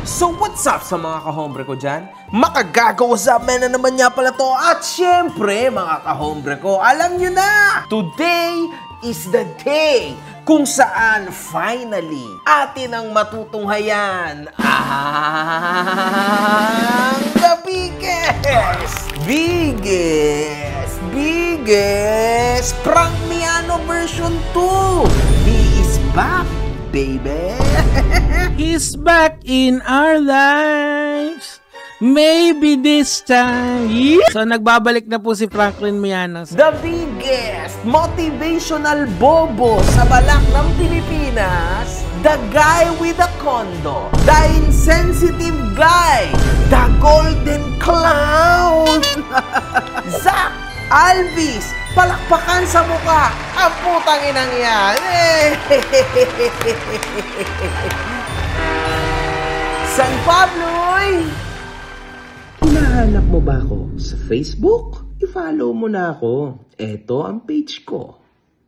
So what's up sa mga kahombre ko dyan? Makagago, what's up man na naman nga pala to. At syempre mga kahombre ko, alam nyo na, today is the day kung saan finally atin ang matutunghayan ang the biggest Frank Miano version 2. He is back, baby. He's back in our lives. Maybe this time. So nagbabalik na po si Franklin Miano. The biggest motivational bobo sa balak ng Pilipinas. The guy with a condo. The insensitive guy. The golden clown. Zach Alvis, palakpakan sa mukha ang putang inang yan. San Pabloy! Hinahanap mo ba ako sa Facebook? I-follow mo na ako. Ito ang page ko.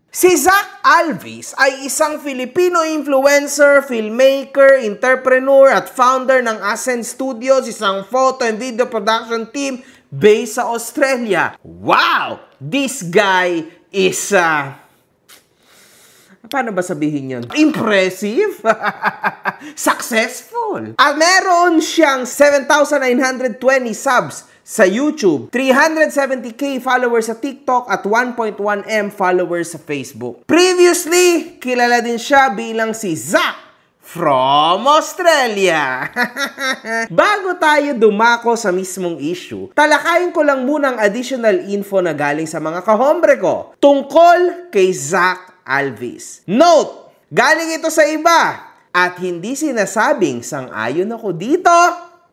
Si Zach Alvis ay isang Filipino influencer, filmmaker, entrepreneur at founder ng Ascend Studios, isang photo and video production team based sa Australia. Wow! This guy is, paano ba sabihin yun? Impressive! Successful! At meron siyang 7,920 subs sa YouTube, 370k followers sa TikTok at 1.1M followers sa Facebook. Previously, kilala din siya bilang si Zach from Australia. Bago tayo dumako sa mismong issue, talakayin ko lang muna ang additional info na galing sa mga kahombre ko tungkol kay Zach Alvis. Note, galing ito sa iba at hindi sinasabing sang-ayon ako dito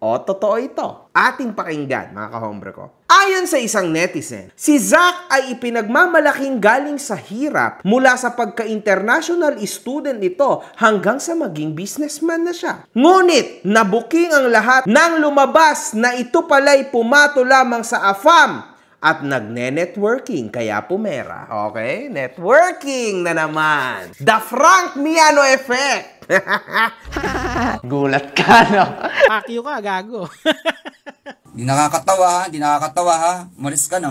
o totoo ito. Ating pakinggan, mga kahombre ko. Ayon sa isang netizen, si Zach ay ipinagmamalaking galing sa hirap mula sa pagka-international student ito hanggang sa maging businessman na siya. Ngunit, nabuking ang lahat nang lumabas na ito pala'y pumato lamang sa AFAM at nagne-networking kaya pumera. Okay? Networking na naman. The Frank Miano effect. Gulat ka, no? Pakyo ka, gago. Di nakakatawa ha. Malis ka na.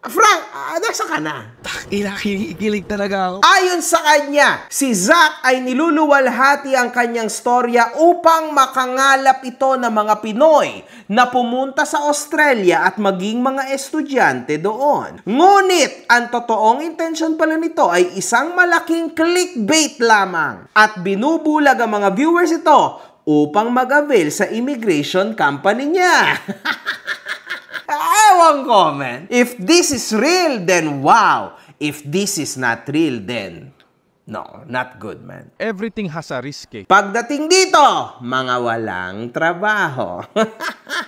Frank, nasa ka na? Ikilig talaga ako. Ayon sa kanya, si Zach ay niluluwalhati ang kanyang storya upang makangalap ito ng mga Pinoy na pumunta sa Australia at maging mga estudyante doon. Ngunit, ang totoong intensyon pala nito ay isang malaking clickbait lamang at binubulag ang mga viewers ito upang mag-avail sa immigration company niya. Ewan ko, man. If this is real, then wow. If this is not real, then no, not good, man. Everything has a risk eh. Pagdating dito, mga walang trabaho.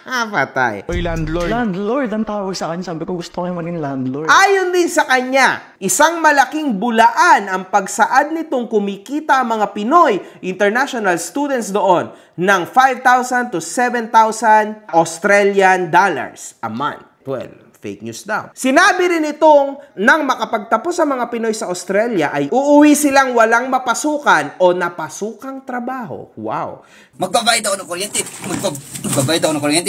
Patay. Oy, landlord. Landlord, ang tawag sa akin. Sabi ko, gusto ko yung maging landlord. Ayon din sa kanya, isang malaking bulaan ang pagsaad nitong kumikita ang mga Pinoy international students doon ng 5,000 to 7,000 Australian dollars a month. Well, fake news daw. Sinabi rin itong nang makapagtapos ang mga Pinoy sa Australia ay uuwi silang walang mapasukan o napasukang trabaho. Wow. Magbabayad ako ng kuryente.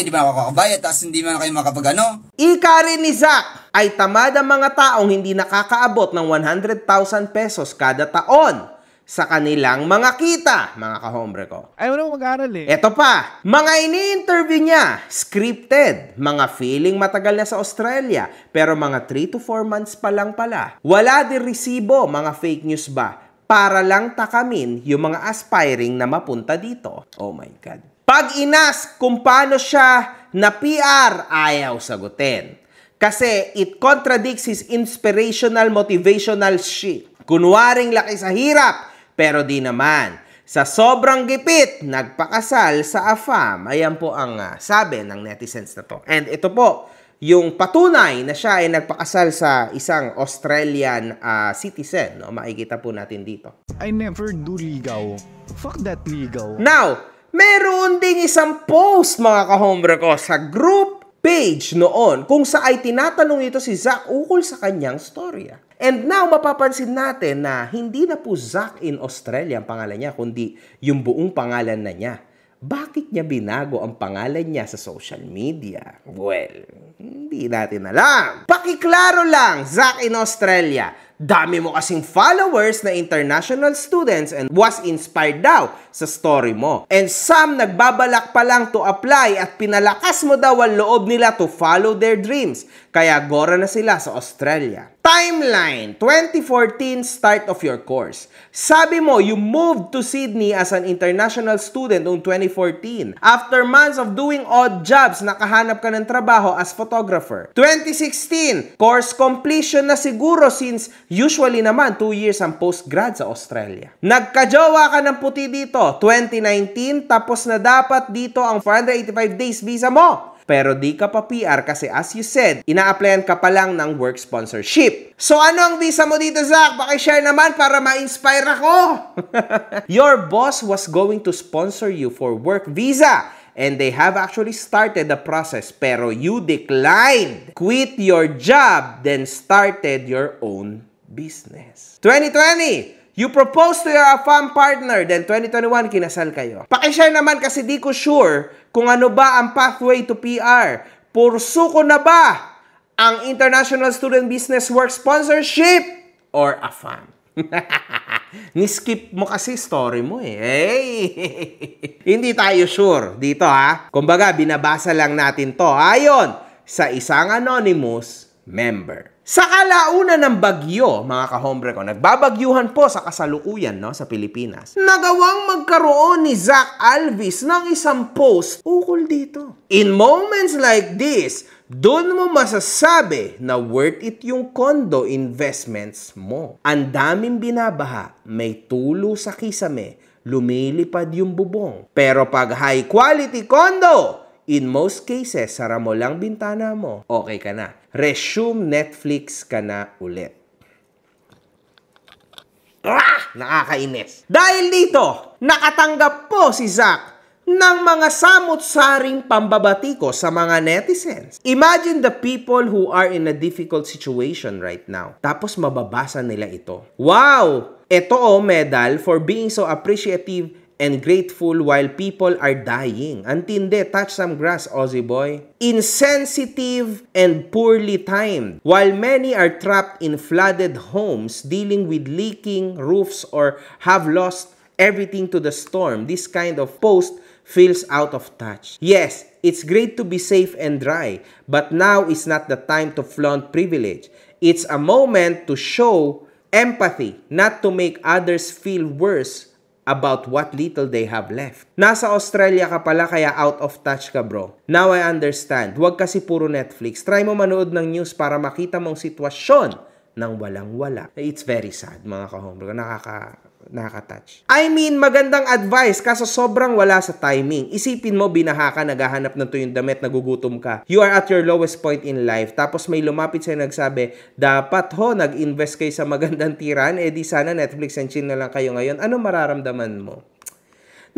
Di ba ako kakabayad? Tapos hindi man kayo makapag-ano. Ika rin ni Zach ay tamad ang mga taong hindi nakakaabot ng 100,000 pesos kada taon sa kanilang mga kita, mga kahombre ko. Ayaw na mag-aral eh. Eto pa, mga ini-interview niya, scripted, mga feeling matagal na sa Australia, pero mga 3 to 4 months pa lang pala. Wala din resibo, mga fake news ba? Para lang takamin yung mga aspiring na mapunta dito. Oh my God. Pag inas kung paano siya na PR, ayaw sagutin. Kasi it contradicts his inspirational, motivational shit. Kunwaring laki sa hirap, pero di naman. Sa sobrang gipit, nagpakasal sa AFAM. Ayan po ang sabi ng netizens na to. And ito po, yung patunay na siya ay nagpakasal sa isang Australian citizen. No? Makikita po natin dito. I never do ligaw. Fuck that ligaw. Now, meron ding isang post, mga kahombre ko, sa group page noon kung saan ay tinatanong ito si Zach ukol sa kanyang storya. And now, mapapansin natin na hindi na po Zach in Australia ang pangalan niya, kundi yung buong pangalan na niya. Bakit niya binago ang pangalan niya sa social media? Well, hindi natin alam. Pakiklaro lang, Zack in Australia. Dami mo kasing followers na international students and was inspired daw sa story mo. And some nagbabalak pa lang to apply at pinalakas mo daw ang loob nila to follow their dreams. Kaya gora na sila sa Australia. Timeline, 2014, start of your course. Sabi mo, you moved to Sydney as an international student noong 2014. After months of doing odd jobs, nakahanap ka ng trabaho as photographer. 2016, course completion na siguro since usually naman 2 years ang postgrad sa Australia. Nagkajowa ka ng puti dito. 2019, tapos na dapat dito ang 485 days visa mo. Pero di ka pa PR kasi as you said, ina-applyan ka pa lang ng work sponsorship. So ano ang visa mo dito, Zack? Pakishare naman para ma-inspire ako. Your boss was going to sponsor you for work visa and they have actually started the process pero you declined. Quit your job then started your own business. 2020, you proposed to your AFAM partner, then 2021, kinasal kayo. Pakishare naman kasi di ko sure kung ano ba ang pathway to PR. Pursuko na ba ang International Student Business Work Sponsorship or AFAM? Ni-skip mo kasi story mo eh. Hey! Hindi tayo sure dito ha. Kumbaga, binabasa lang natin to ayon sa isang anonymous member. Sa kalaunan ng bagyo, mga kahombre ko, nagbabagyuhan po sa kasalukuyan sa Pilipinas. Nagawang magkaroon ni Zack Alvis ng isang post ukol dito. In moments like this, doon mo masasabi na worth it yung condo investments mo. Ang daming binabaha, may tulo sa kisame, lumilipad yung bubong. Pero pag high quality condo, in most cases, sara mo lang bintana mo, okay ka na. Resume Netflix ka na ulit. Nakakainis. Dahil dito, nakatanggap po si Zack ng mga samot-saring pambabatiko sa mga netizens. Imagine the people who are in a difficult situation right now. Tapos mababasa nila ito. Wow! Ito medal for being so appreciative and grateful while people are dying. Antindi, touch some grass, Aussie boy. Insensitive and poorly timed. While many are trapped in flooded homes, dealing with leaking roofs or have lost everything to the storm, this kind of post feels out of touch. Yes, it's great to be safe and dry, but now is not the time to flaunt privilege. It's a moment to show empathy, not to make others feel worse about what little they have left. Nasa Australia ka pala kaya out of touch ka, bro. Now I understand. Huwag kasi puro Netflix. Try mo manood ng news para makita mong sitwasyon ng walang-wala. It's very sad, mga kahombre. Nakaka-touch. I mean, magandang advice kaso sobrang wala sa timing. Isipin mo, binaha ka, naghahanap ng tuyong damit, nagugutom ka. You are at your lowest point in life. Tapos may lumapit sa'yo nagsabi, dapat nag-invest kayo sa magandang tiran, di sana Netflix and chill na lang kayo ngayon. Ano mararamdaman mo?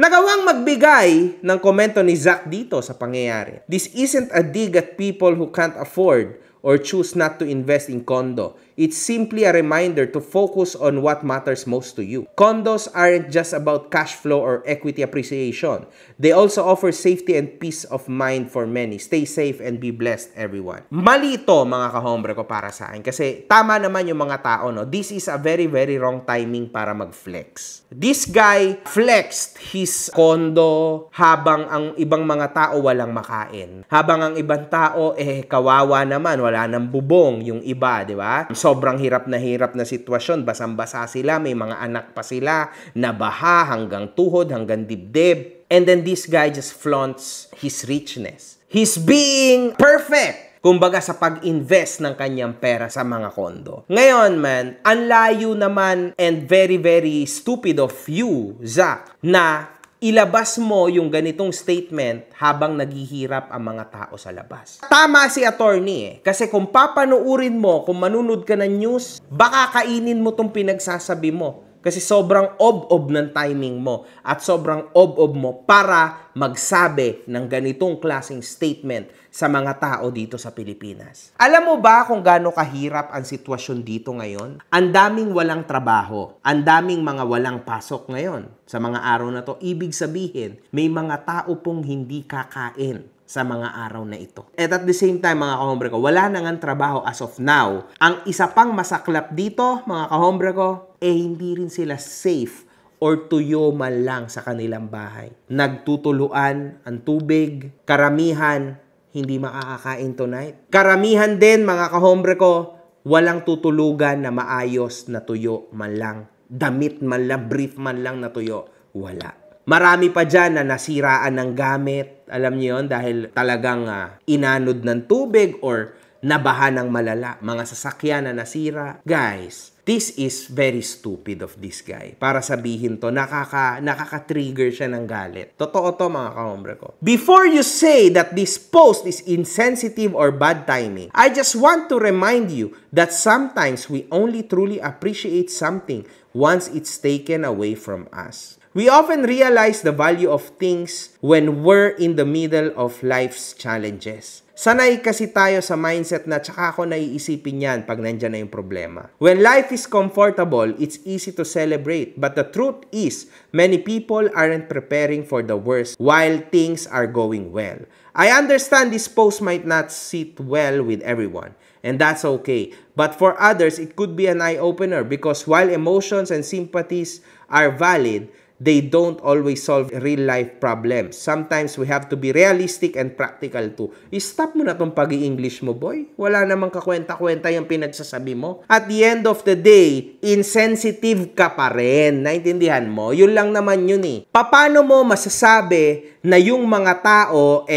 Nagawang magbigay ng komento ni Zack dito sa pangyayari. This isn't a dig at people who can't afford or choose not to invest in condo. It's simply a reminder to focus on what matters most to you. Condos aren't just about cash flow or equity appreciation. They also offer safety and peace of mind for many. Stay safe and be blessed, everyone. Mali ito, mga kahombre ko, para sa akin. Kasi tama naman yung mga tao, no? This is a very, very wrong timing para mag-flex. This guy flexed his condo habang ang ibang mga tao walang makain. Habang ang ibang tao, kawawa naman, wala nang bubong yung iba, di ba? Sobrang hirap na sitwasyon, basang-basa sila, may mga anak pa sila, nabaha hanggang tuhod, hanggang dibdib. And then this guy just flaunts his richness. He's being perfect, kumbaga sa pag-invest ng kanyang pera sa mga kondo. Ngayon man, ang layo naman and very, very stupid of you, Zack, na ilabas mo yung ganitong statement habang naghihirap ang mga tao sa labas. Tama si attorney kasi kung papanuurin mo, kung manunod ka ng news, baka kainin mo tong pinagsasabi mo. Kasi sobrang ob-ob ng timing mo at sobrang ob-ob mo para magsabi ng ganitong klaseng statement sa mga tao dito sa Pilipinas. Alam mo ba kung gaano kahirap ang sitwasyon dito ngayon? Ang daming walang trabaho, ang daming mga walang pasok ngayon sa mga araw na to. Ibig sabihin, may mga tao pong hindi kakain sa mga araw na ito. At the same time, mga kahombre ko, wala na nga trabaho as of now. Ang isa pang masaklap dito, mga kahombre ko, hindi rin sila safe or tuyo man lang sa kanilang bahay. Nagtutuluan ang tubig, karamihan hindi makakakain tonight. Karamihan din, mga kahombre ko, walang tutulugan na maayos na tuyo man lang. Damit man lang, brief man lang na tuyo, wala. Marami pa dyan na nasiraan ng gamit. Alam niyo yun, dahil talagang inanod ng tubig or nabaha ng malala. Mga sasakyan na nasira. Guys, this is very stupid of this guy. Para sabihin to, nakaka-trigger siya ng galit. Totoo to, mga kahombre ko. Before you say that this post is insensitive or bad timing, I just want to remind you that sometimes we only truly appreciate something once it's taken away from us. We often realize the value of things when we're in the middle of life's challenges. Sanay kasi tayo sa mindset na tsaka ako naiisipin yan pag nandyan na yung problema. When life is comfortable, it's easy to celebrate. But the truth is, many people aren't preparing for the worst while things are going well. I understand this post might not sit well with everyone, and that's okay. But for others, it could be an eye-opener because while emotions and sympathies are valid, they don't always solve real-life problems. Sometimes we have to be realistic and practical too. I-stop mo na tong pag-i-English mo, boy. Wala namang kakwenta-kwenta yung pinagsasabi mo. At the end of the day, insensitive ka pa rin. Naintindihan mo? Yun lang naman yun eh. Paano mo masasabi na yung mga tao,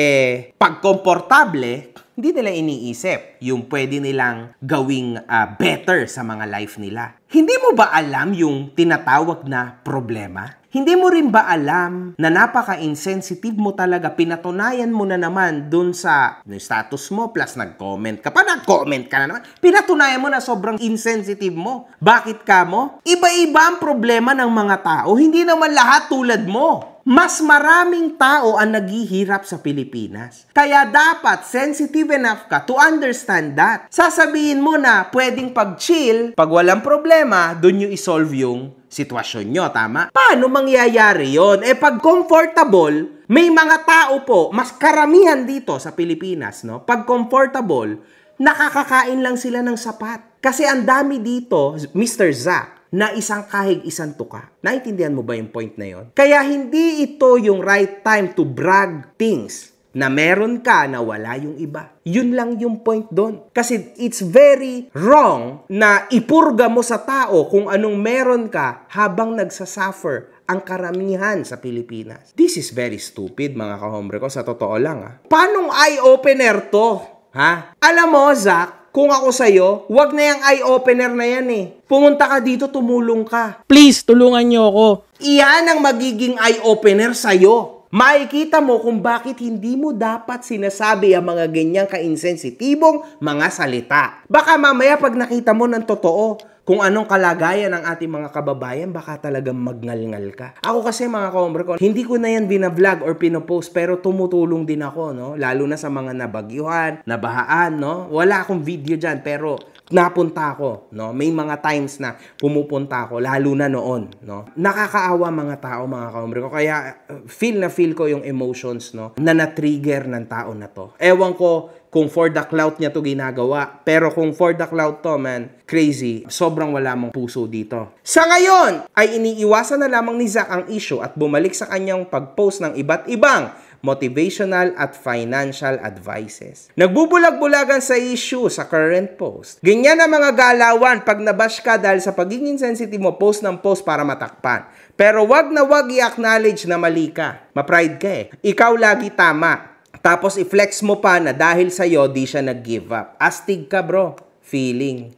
pag komportable, hindi nila iniisip yung pwede nilang gawing better sa mga life nila? Hindi mo ba alam yung tinatawag na problema? Hindi mo rin ba alam na napaka-insensitive mo talaga? Pinatunayan mo na naman dun sa status mo plus nag-comment ka pa. Nag-comment ka na naman. Pinatunayan mo na sobrang insensitive mo. Bakit ka mo? Iba-iba ang problema ng mga tao. Hindi naman lahat tulad mo. Mas maraming tao ang naghihirap sa Pilipinas. Kaya dapat sensitive enough ka to understand that. Sasabihin mo na pwedeng pag-chill, pag walang problema, dun yung isolve yung sitwasyon nyo, tama? Paano mangyayari yon? Pag comfortable, may mga tao po, mas karamihan dito sa Pilipinas, no? Pag comfortable, nakakakain lang sila ng sapat. Kasi ang dami dito, Mr. Zack, na isang kahig, isang tuka. Naintindihan mo ba yung point na yon? Kaya hindi ito yung right time to brag things na meron ka na wala yung iba. Yun lang yung point doon. Kasi it's very wrong na ipurga mo sa tao kung anong meron ka habang nagsasuffer ang karamihan sa Pilipinas. This is very stupid, mga kahombre ko. Sa totoo lang, Paanong eye-opener to? Ha? Alam mo, Zack, kung ako sa'yo, wag na yung eye-opener na yan Pumunta ka dito, tumulong ka. Please, tulungan niyo ako. Iyan ang magiging eye-opener sa'yo. Makikita mo kung bakit hindi mo dapat sinasabi ang mga ganyang ka-insensitibong mga salita. Baka mamaya pag nakita mo ng totoo, kung anong kalagayan ng ating mga kababayan, baka talagang magngalngal ka. Ako kasi, mga kahombre ko, hindi ko na yan bina-vlog or pinopost, pero tumutulong din ako, no? Lalo na sa mga nabagyuhan, nabahaan, no? Wala akong video dyan, pero napunta ako, no? May mga times na pumupunta ako, lalo na noon, no? Nakakaawa mga tao, mga kahombre ko. Kaya feel ko yung emotions, no? Na na-trigger ng tao na to. Ewan ko kung for the clout niya to ginagawa. Pero kung for the clout to, man, crazy. Sobrang wala mong puso dito. Sa ngayon, ay iniiwasan na lamang ni Zack ang issue at bumalik sa kanyang pag-post ng iba't ibang motivational at financial advices. Nagbubulag-bulagan sa issue sa current post. Ganyan ang mga galawan pag nabash ka dahil sa pagiging sensitive mo, post ng post para matakpan. Pero wag na wag i-acknowledge na mali ka. Ma-pride ka Ikaw lagi tama. Tapos i-flex mo pa na dahil sa'yo, di siya nag-give up. Astig ka, bro. Feeling.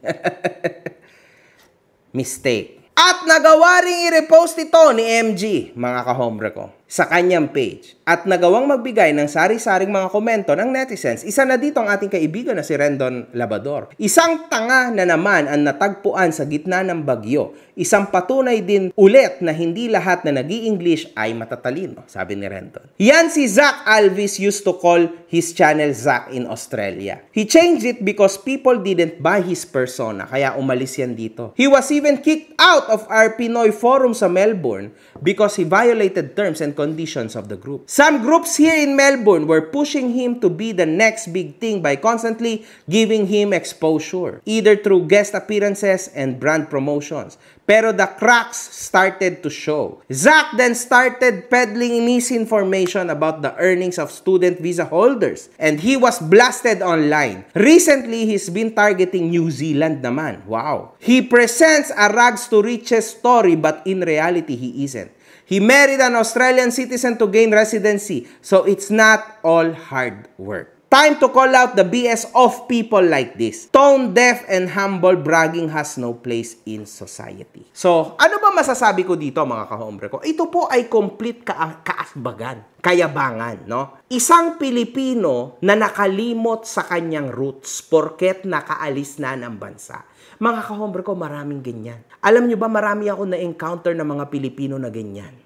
Mistake. At nagawa ring i-repost ito ni MG, mga kahombre ko. sa kanyang page at nagawang magbigay ng sari-saring mga komento ng netizens. Isa na dito ang ating kaibigan na si Rendon Labador. Isang tanga na naman ang natagpuan sa gitna ng bagyo. Isang patunay din ulit na hindi lahat na nag-i-English ay matatalino, sabi ni Rendon. Yan si Zach Alvis used to call his channel Zach in Australia. He changed it because people didn't buy his persona, kaya umalis yan dito. He was even kicked out of our Pinoy forum sa Melbourne because he violated terms and conditions of the group. Some groups here in Melbourne were pushing him to be the next big thing by constantly giving him exposure, either through guest appearances and brand promotions. Pero the cracks started to show. Zach then started peddling misinformation about the earnings of student visa holders, and he was blasted online. Recently, he's been targeting New Zealand naman. Wow. He presents a rags to riches story, but in reality, he isn't. He married an Australian citizen to gain residency, so it's not all hard work. Time to call out the BS of people like this. Tone deaf and humble bragging has no place in society. So, ano ba masasabi ko dito mga kahombre ko? Ito po ay complete kaasbagan, kayabangan, no? Isang Pilipino na nakalimot sa kanyang roots porket nakaalis na ng bansa. Mga kahombre ko, maraming ganyan. Alam nyo ba, marami ako na-encounter ng mga Pilipino na ganyan.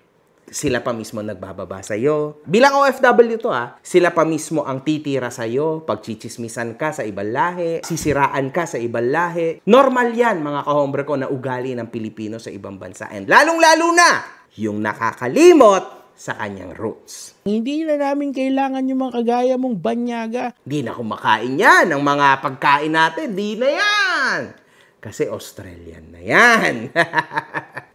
Sila pa mismo nagbababa sa'yo. Bilang OFW to sila pa mismo ang titira sa'yo, pagchichismisan ka sa ibang lahi, sisiraan ka sa ibang lahi. Normal yan, mga kahombre ko, na ugali ng Pilipino sa ibang bansa. And lalong-lalo na, yung nakakalimot sa kanyang roots. Hindi na namin kailangan yung mga kagaya mong banyaga. Di na kumakain yan, ang mga pagkain natin, di na yan. Kasi Australian na yan.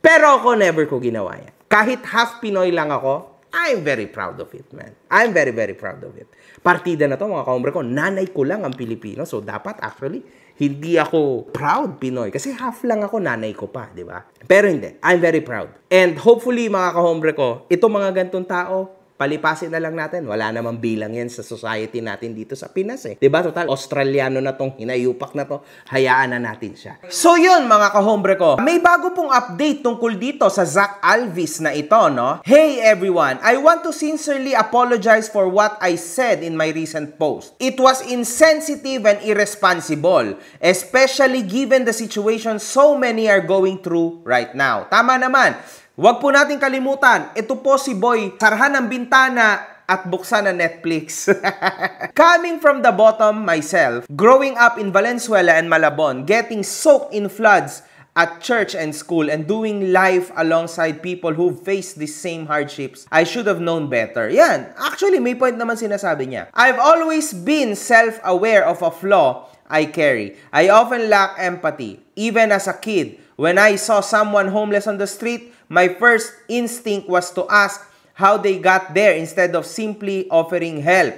Pero ako, never ko ginawa yan. Kahit half Pinoy lang ako, I'm very proud of it, man. I'm very, very proud of it. Partida na to, mga kahombre ko, nanay ko lang ang Pilipino. So, dapat actually, hindi ako proud Pinoy. Kasi half lang ako, nanay ko pa, di ba? Pero hindi. I'm very proud. And hopefully, mga kahombre ko, itong mga gantong tao, palipasin na lang natin. Wala namang bilang yan sa society natin dito sa Pinas eh. Diba? Total, Australiano na tong hinayupak na to. Hayaan na natin siya. So yun mga kahombre ko. May bago pong update tungkol dito sa Zach Alvis na ito, no? Hey everyone! I want to sincerely apologize for what I said in my recent post. It was insensitive and irresponsible, especially given the situation so many are going through right now. Tama naman. Huwag po natin kalimutan, ito po si Boy, sarhan ng bintana at buksan ng Netflix. Coming from the bottom myself, growing up in Valenzuela and Malabon, getting soaked in floods at church and school, and doing life alongside people who face the same hardships, I should have known better. Yan, actually may point naman sinasabi niya. I've always been self-aware of a flaw I carry. I often lack empathy. Even as a kid, when I saw someone homeless on the street, my first instinct was to ask how they got there instead of simply offering help.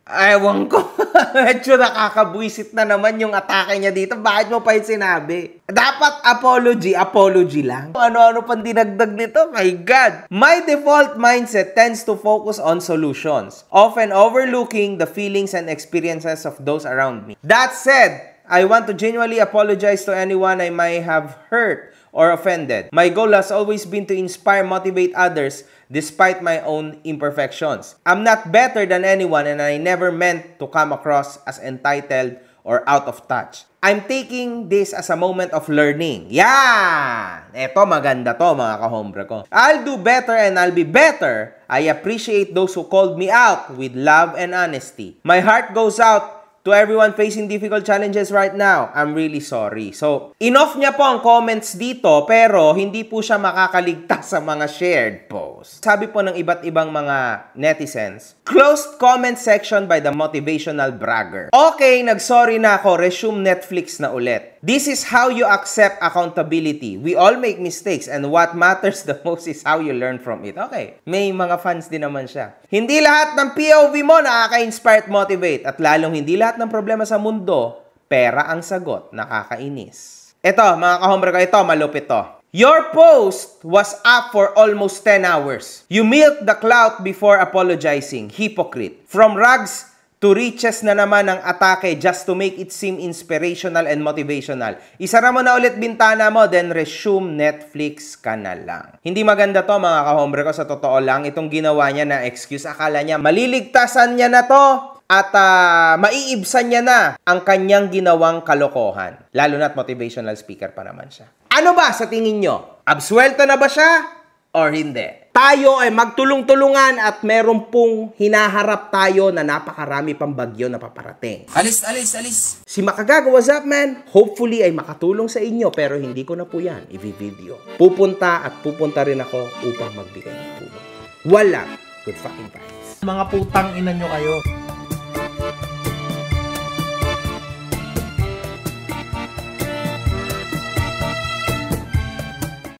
Ewan ko. Medyo nakakabwisit na naman yung atake niya dito. Bakit mo pa yung sinabi? Dapat apology lang. Ano-ano pang dinagdag nito? My God. My default mindset tends to focus on solutions, often overlooking the feelings and experiences of those around me. That said, I want to genuinely apologize to anyone I may have hurt or offended. My goal has always been to inspire, motivate others despite my own imperfections. I'm not better than anyone, and I never meant to come across as entitled or out of touch. I'm taking this as a moment of learning. Yan! Eto, maganda to mga kahombre ko. I'll do better and I'll be better. I appreciate those who called me out with love and honesty. My heart goes out to everyone facing difficult challenges right now. I'm really sorry. So, enough niya po ang comments dito, pero hindi po siya makakaligtas sa mga shared posts. Sabi po ng iba't ibang mga netizens, closed comment section by the motivational bragger. Okay, nagsorry na ako. Resume Netflix na ulit. This is how you accept accountability. We all make mistakes, and what matters the most is how you learn from it. Okay, may mga fans din naman siya. Hindi lahat ng POV mo nakaka-inspire at motivate, at lalong hindi lahat ng problema sa mundo, pera ang sagot, nakakainis. Ito, mga kahombre ko, ito, malupit to. Your post was up for almost 10 hours. You milked the clout before apologizing. Hypocrite. From rags to riches na naman ang atake just to make it seem inspirational and motivational. Isara mo na ulit bintana mo, then resume Netflix ka na lang. Hindi maganda to mga kahombre ko, sa totoo lang. Itong ginawa niya na excuse, akala niya maliligtasan niya na to at maiibsan niya na ang kanyang ginawang kalokohan. Lalo na't motivational speaker pa naman siya. Ano ba sa tingin nyo? Absuelto na ba siya or hindi? Tayo ay magtulong-tulungan at meron pong hinaharap tayo na napakarami pang bagyo na paparating. Alis. Si Makagaga, what's up, man? Hopefully ay makatulong sa inyo, pero hindi ko na po yan i-video. Pupunta rin ako upang magbigay ng tulong. Walang good fucking vibes. Mga putang ina nyo kayo.